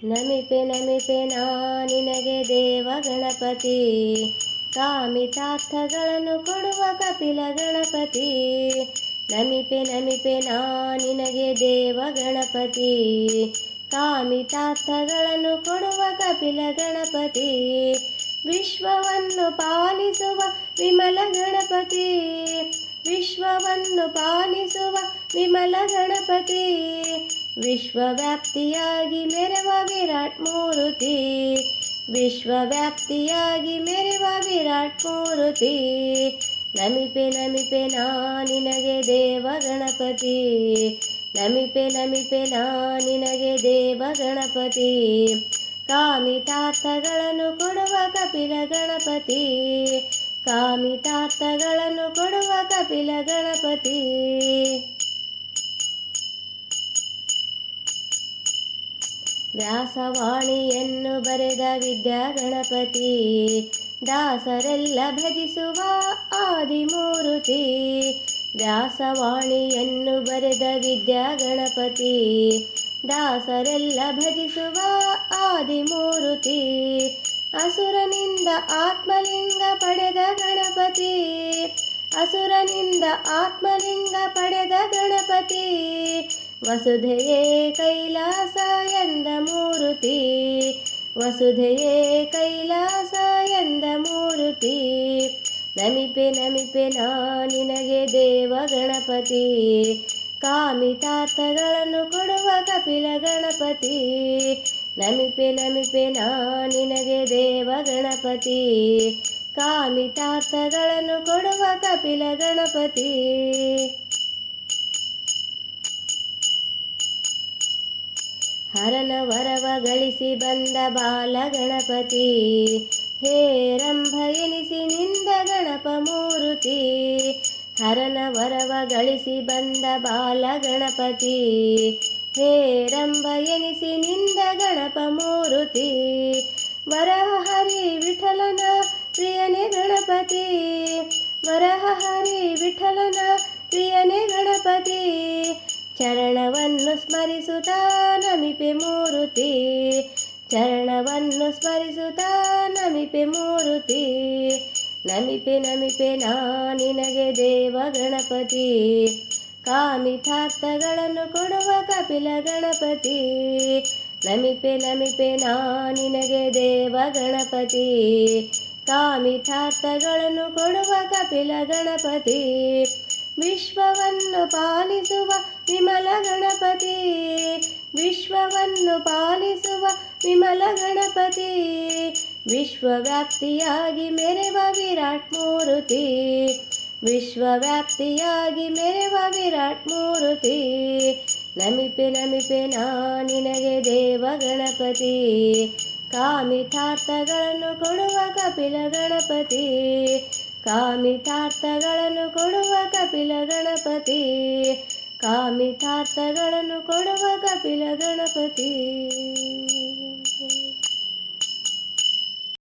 ನಮಿಪೆ ನಮಿಪೆ ನಾ ನಿನಗೆ ದೇವ ಗಣಪತಿ, ಕಾಮಿತಾರ್ಥಗಳನ್ನು ಕೊಡುವ ಕಪಿಲ ಗಣಪತಿ. ನಮಿಪೆ ನಮಿಪೆ ನಾ ನಿನಗೆ ದೇವ ಗಣಪತಿ, ಕಾಮಿತಾರ್ಥಗಳನ್ನು ಕೊಡುವ ಕಪಿಲ ಗಣಪತಿ. ವಿಶ್ವವನ್ನು ಪಾಲಿಸುವ ವಿಮಲ ಗಣಪತಿ, ವಿಶ್ವವನ್ನು ಪಾಲಿಸುವ ವಿಮಲ ಗಣಪತಿ. ವಿಶ್ವವ್ಯಾಪ್ತಿಯಾಗಿ ಮೆರೆವ ವಿರಾಟ್ ಮೂರುತಿ, ವಿಶ್ವವ್ಯಾಪ್ತಿಯಾಗಿ ಮೆರೆವ ವಿರಾಟ್ ಮೂರುತಿ. ನಮಿಪೆ ನಮಿಪೆ ನಾ ನಿನಗೆ ದೇವ ಗಣಪತಿ, ನಮಿಪೆ ನಮಿಪೆ ನಾ ನಿನಗೆ ದೇವ ಗಣಪತಿ. ಕಾಮಿತಾರ್ಥಗಳನ್ನು ಕೊಡುವ ಕಪಿಲ ಗಣಪತಿ, ಕಾಮಿತಾರ್ಥಗಳನ್ನು ಕೊಡುವ ಕಪಿಲ ಗಣಪತಿ. ವ್ಯಾಸವಾಣಿಯನ್ನು ಬರೆದ ವಿದ್ಯಾ ಗಣಪತಿ, ದಾಸರೆಲ್ಲ ಭಜಿಸುವ ಆದಿಮೂರುತಿ. ವ್ಯಾಸವಾಣಿಯನ್ನು ಬರೆದ ವಿದ್ಯಾ ಗಣಪತಿ, ದಾಸರೆಲ್ಲ ಭಜಿಸುವ ಆದಿಮೂರುತಿ. ಅಸುರನಿಂದ ಆತ್ಮಲಿಂಗ ಪಡೆದ ಗಣಪತಿ, ಅಸುರನಿಂದ ಆತ್ಮಲಿಂಗ ಪಡೆದ ಗಣಪತಿ. ವಸುಧೆಯೇ ಕೈಲಾಸ ಎಂದ ಮೂರುತಿ, ವಸುಧೆಯೇ ಕೈಲಾಸ ಎಂದ ಮೂರುತಿ. ನಮಿಪೆ ನಮಿಪೆ ನಾ ನಿನಗೆ ದೇವ ಗಣಪತಿ, ಕಾಮಿತಾರ್ಥಗಳನ್ನು ಕೊಡುವ ಕಪಿಲ ಗಣಪತಿ. ನಮಿಪೆ ನಮಿಪೆ ನಾ ನಿನಗೆ ದೇವ ಗಣಪತಿ, ಕಾಮಿತಾರ್ಥಗಳನ್ನು ಕೊಡುವ ಕಪಿಲ ಗಣಪತಿ. ಹರನ ವರವ ಗಳಿಸಿ ಬಂದ ಬಾಲ ಗಣಪತಿ, ಹೇರಂಭ ಎನಿಸಿ ನಿಂದ ಗಣಪ ಮೂರುತಿ. ಹರನ ವರವ ಗಳಿಸಿ ಬಂದ ಬಾಲ ಗಣಪತಿ, ಹೇರಂಭ ಎನಿಸಿ ನಿಂದ ಗಣಪ ಮೂರುತಿ. ವರಹ ಹರಿ ವಿಠಲನ ಪ್ರಿಯನೇ ಗಣಪತಿ, ವರಹ ಹರಿ ವಿಠಲನ ಪ್ರಿಯನೇ ಗಣಪತಿ. ಚರಣವನ್ನು ಸ್ಮರಿಸುತ್ತಾ ನಮಿಪೆ ಮೂರುತಿ, ಚರಣವನ್ನು ಸ್ಮರಿಸುತ್ತಾ ನಮಿಪೆ ಮೂರುತಿ. ನಮಿಪೆ ನಮಿಪೆ ನಾ ನಿನಗೆ ದೇವ ಗಣಪತಿ, ಕಾಮಿತಾರ್ಥಗಳನ್ನು ಕೊಡುವ ಕಪಿಲ ಗಣಪತಿ. ನಮಿಪೆ ನಮಿಪೆ ನಾ ನಿನಗೆ ದೇವ ಗಣಪತಿ, ಕಾಮಿತಾರ್ಥಗಳನ್ನು ಕೊಡುವ ಕಪಿಲ ಗಣಪತಿ. ವಿಶ್ವವನ್ನು ಪಾಲಿಸುವ ವಿಮಲ ಗಣಪತಿ, ವಿಶ್ವವನ್ನು ಪಾಲಿಸುವ ವಿಮಲ ಗಣಪತಿ. ವಿಶ್ವವ್ಯಾಪ್ತಿಯಾಗಿ ಮೆರೆವ ವಿರಾಟ್ ಮೂರುತಿ, ವಿಶ್ವವ್ಯಾಪ್ತಿಯಾಗಿ ಮೆರೆವ ವಿರಾಟ್ ಮೂರುತಿ. ನಮಿಪೆ ನಮಿಪೆ ನಾ ನಿನಗೆ ದೇವ ಗಣಪತಿ, ಕಾಮಿತಾರ್ಥಗಳನ್ನು ಕೊಡುವ ಕಪಿಲ ಗಣಪತಿ, ಕಾಮಿತಾರ್ಥಗಳನ್ನು ಕೊಡುವ ಕಪಿಲ ಗಣಪತಿ, ಕಾಮಿತಾರ್ಥಗಳನ್ನು ಕೊಡುವ ಕಪಿಲ ಗಣಪತಿ.